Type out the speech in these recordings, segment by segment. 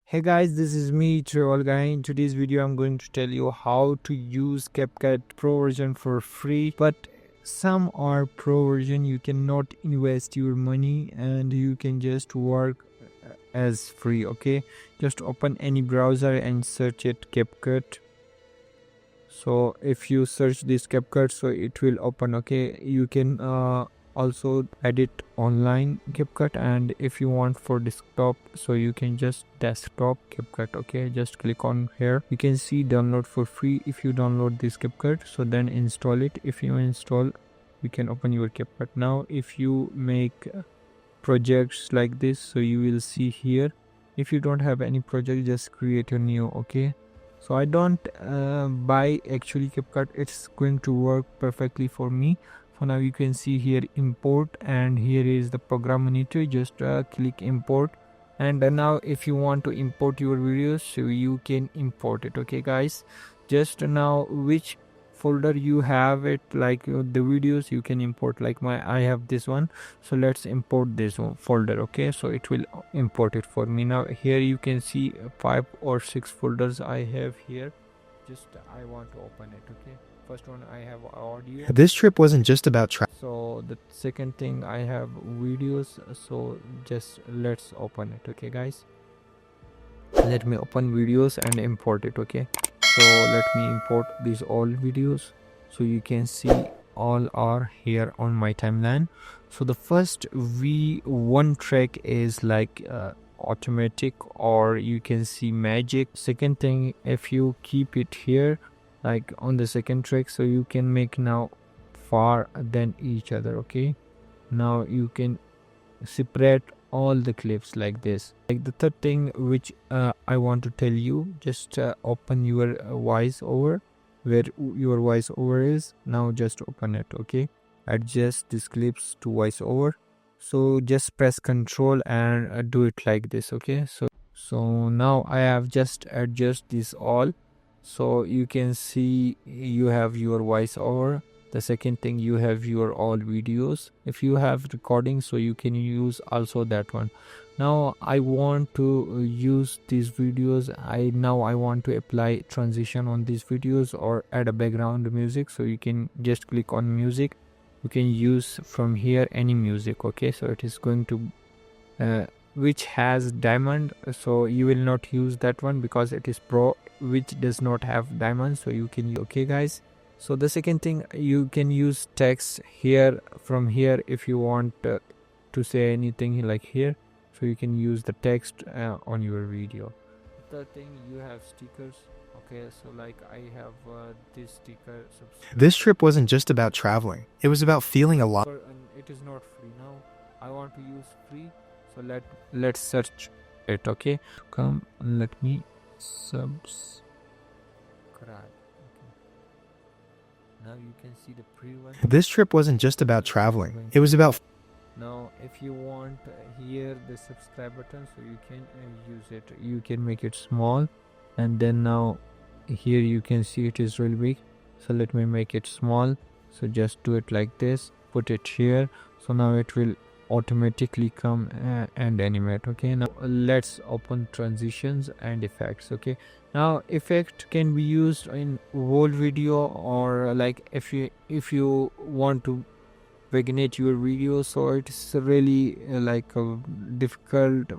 Hey guys, this is me, Travel Guy. In today's video, I'm going to tell you how to use CapCut Pro version for free. But some are Pro version, you cannot invest your money and you can just work as free. Okay, just open any browser and search it CapCut. So if you search this CapCut, so it will open. Okay, you can also edit online CapCut, and if you want for desktop, so you can just desktop CapCut. Okay, just click on here, you can see download for free. If you download this CapCut, so then install it. If you install, you can open your CapCut. Now if you make projects like this, so you will see here, if you don't have any project, just create a new. Okay, so I don't buy actually CapCut, it's going to work perfectly for me. For now, you can see here import, and here is the program monitor. Just click import, and now if you want to import your videos, so you can import it. Okay guys, just now which folder you have it, like the videos you can import, like I have this one, so let's import this folder. Okay, so it will import it for me. Now here you can see 5 or 6 folders I have here. Just I want to open it. Okay, first one I have audio. This trip wasn't just about travel. So the second thing I have videos, so just let's open it. Okay guys, let me open videos and import it. Okay, so let me import these all videos, so you can see all are here on my timeline. So the first V1 track is like automatic, or you can see magic. Second thing, if you keep it here like on the second track, so you can make now far than each other. Okay, now you can separate all the clips like this. Like the third thing which I want to tell you, just open your voice over, where your voice over is. Now just open it. Okay, adjust these clips to voice over, so just press Control and do it like this. Okay, so now I have just adjust this all, so you can see you have your voice over. The second thing, you have your all videos. If you have recording, so you can use also that one. Now I want to use these videos. I want to apply transition on these videos or add a background music, so you can just click on music. You can use from here any music. Okay, so it is going to which has diamond, so you will not use that one because it is pro, which does not have diamond, so you can use. Okay guys, so the second thing, you can use text here. From here, if you want to say anything like here, so you can use the text on your video. Third thing, you have stickers. Okay, so like I have this sticker. This trip wasn't just about traveling. It was about feeling alive. It is not free. Now I want to use free, so let's search it. Okay, come, let me subscribe. Now you can see the pre one. This trip wasn't just about traveling. It was about. Now if you want here the subscribe button, so you can use it. You can make it small, and then now here you can see it is really big, so let me make it small. So just do it like this, put it here, so now it will automatically come and animate. Okay, now let's open transitions and effects. Okay, now effect can be used in whole video, or like if you want to vignette your video, so it's really like difficult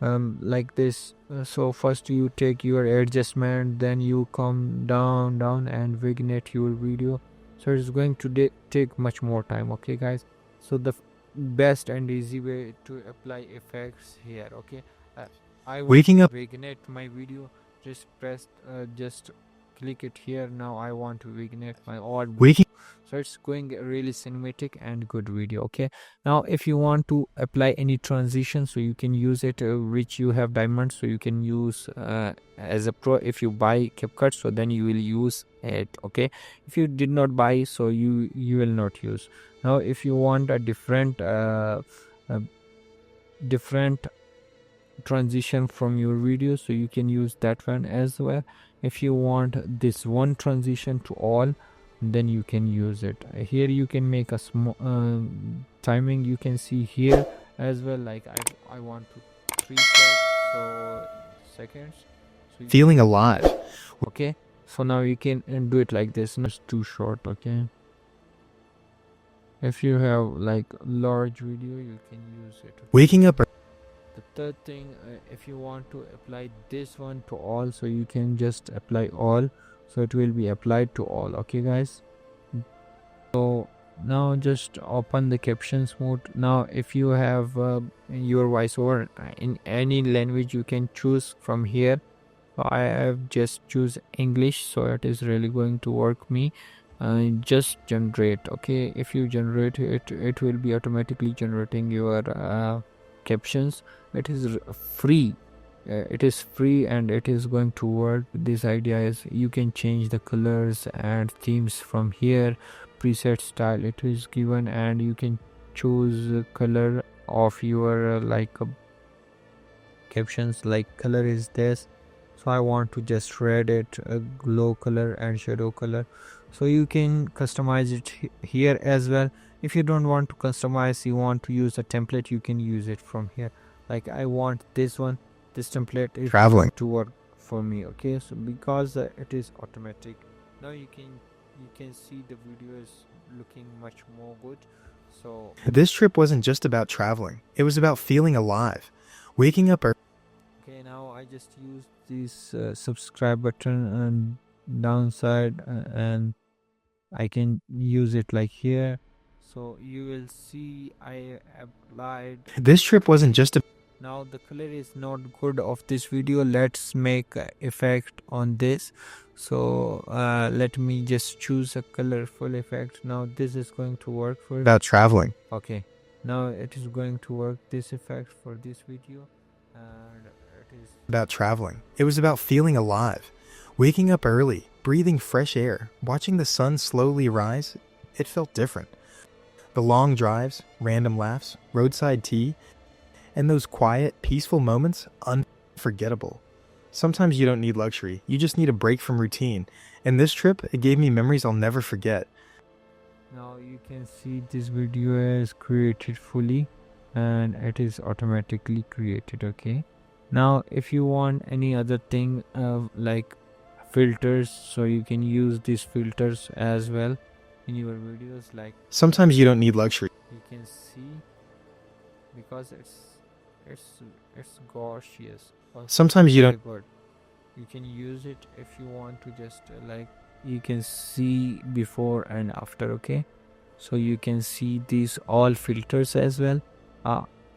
like this. So first you take your adjustment, then you come down and vignette your video, so it's going to take much more time. Okay guys, so the best and easy way to apply effects here. Okay, I want Waking to up. vignette my video, just press just click it here. Now I want to vignette my all Waking. so it's going really cinematic and good video. Okay, now if you want to apply any transition, so you can use it which you have diamonds, so you can use as a pro. If you buy CapCut, so then you will use it. Okay, if you did not buy, so you will not use. Now if you want a different different transition from your video, so you can use that one as well. If you want this one transition to all, then you can use it here. You can make a small timing, you can see here as well. Like I want to preset, seconds. So feeling alive. okay, so now you can do it like this. It's too short. Okay, if you have like large video, you can use it. Okay? Waking up. The third thing, if you want to apply this one to all, so you can just apply all, so it will be applied to all. Okay guys, so now just open the captions mode. Now if you have your voiceover in any language, you can choose from here. I have just choose English, so it is really going to work me. Just generate. Okay, if you generate it, it will be automatically generating your captions. It is free. It is free and it is going to work. This idea is you can change the colors and themes from here. Preset style it is given, and you can choose color of your captions. Like color is this, so I want to just red it, glow color and shadow color. So you can customize it here as well. If you don't want to customize, you want to use a template, you can use it from here. Like I want this one, this template is Traveling. to work for me. Okay, so because it is automatic, now you can see the video is looking much more good. So This trip wasn't just about traveling. It was about feeling alive. Waking up early. okay, now I just use this subscribe button and downside, and I can use it like here. So you will see I applied. This trip wasn't just a Now the color is not good of this video. Let's make effect on this. So let me just choose a colorful effect. Now this is going to work for about traveling. okay, now it is going to work this effect for this video, and it is About traveling. It was about feeling alive. Waking up early, breathing fresh air, watching the sun slowly rise. It felt different. The long drives, random laughs, roadside tea, and those quiet, peaceful moments, unforgettable. Sometimes you don't need luxury, you just need a break from routine. And this trip, it gave me memories I'll never forget. now you can see this video is created fully and it is automatically created. Okay, now if you want any other thing like filters, so you can use these filters as well in your videos. Like Sometimes you don't need luxury. you can see, because it's gorgeous. Sometimes you don't. Good. You can use it if you want to just like you can see before and after. Okay, so you can see these all filters as well.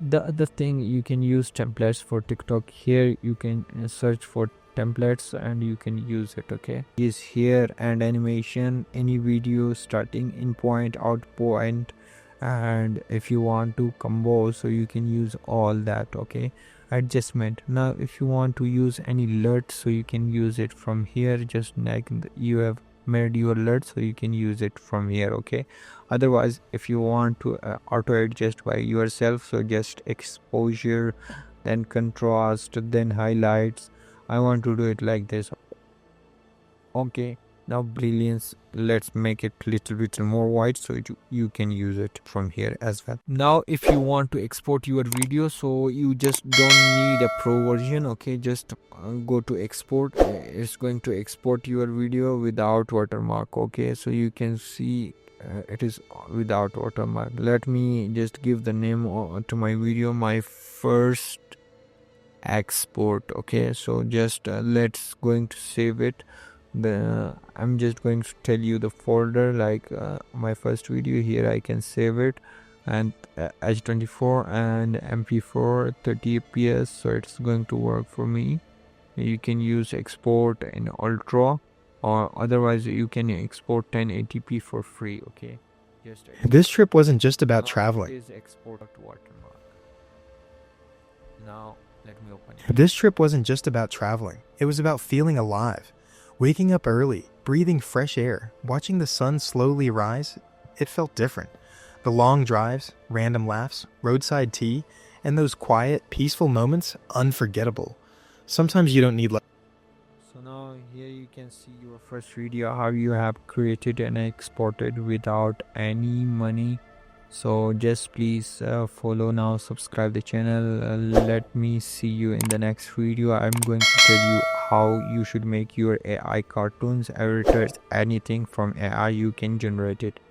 The other thing, you can use templates for TikTok. Here you can search for templates and you can use it. Okay, is here, and animation, any video starting in point, out point, and if you want to combo, so you can use all that. Okay, adjustment. Now if you want to use any alert, so you can use it from here. Just like you have made your alert, so you can use it from here. Okay, otherwise if you want to auto adjust by yourself, so just exposure, then contrast, then highlights. I want to do it like this. Okay, now brilliance, let's make it little bit more wide, so you can use it from here as well. Now if you want to export your video, so you just don't need a pro version. Okay, just go to export. It's going to export your video without watermark. Okay, so you can see it is without watermark. Let me just give the name to my video, my first export. Okay, so just let's going to save it. I'm just going to tell you the folder, like my first video. Here I can save it, and H24 and MP4 30 fps, so it's going to work for me. You can use export in ultra, or otherwise you can export 1080p for free. Okay, just This trip wasn't just about traveling. is export to watermark. Now let me open it. This trip wasn't just about traveling. It was about feeling alive. Waking up early, breathing fresh air, watching the sun slowly rise. It felt different. The long drives, random laughs, roadside tea, and those quiet, peaceful moments, unforgettable. Sometimes you don't need So now here you can see your first video, how you have created and exported without any money. So just please follow now, subscribe the channel. Let me see you in the next video. I'm going to tell you how you should make your AI cartoons, avatars, anything from AI you can generate it.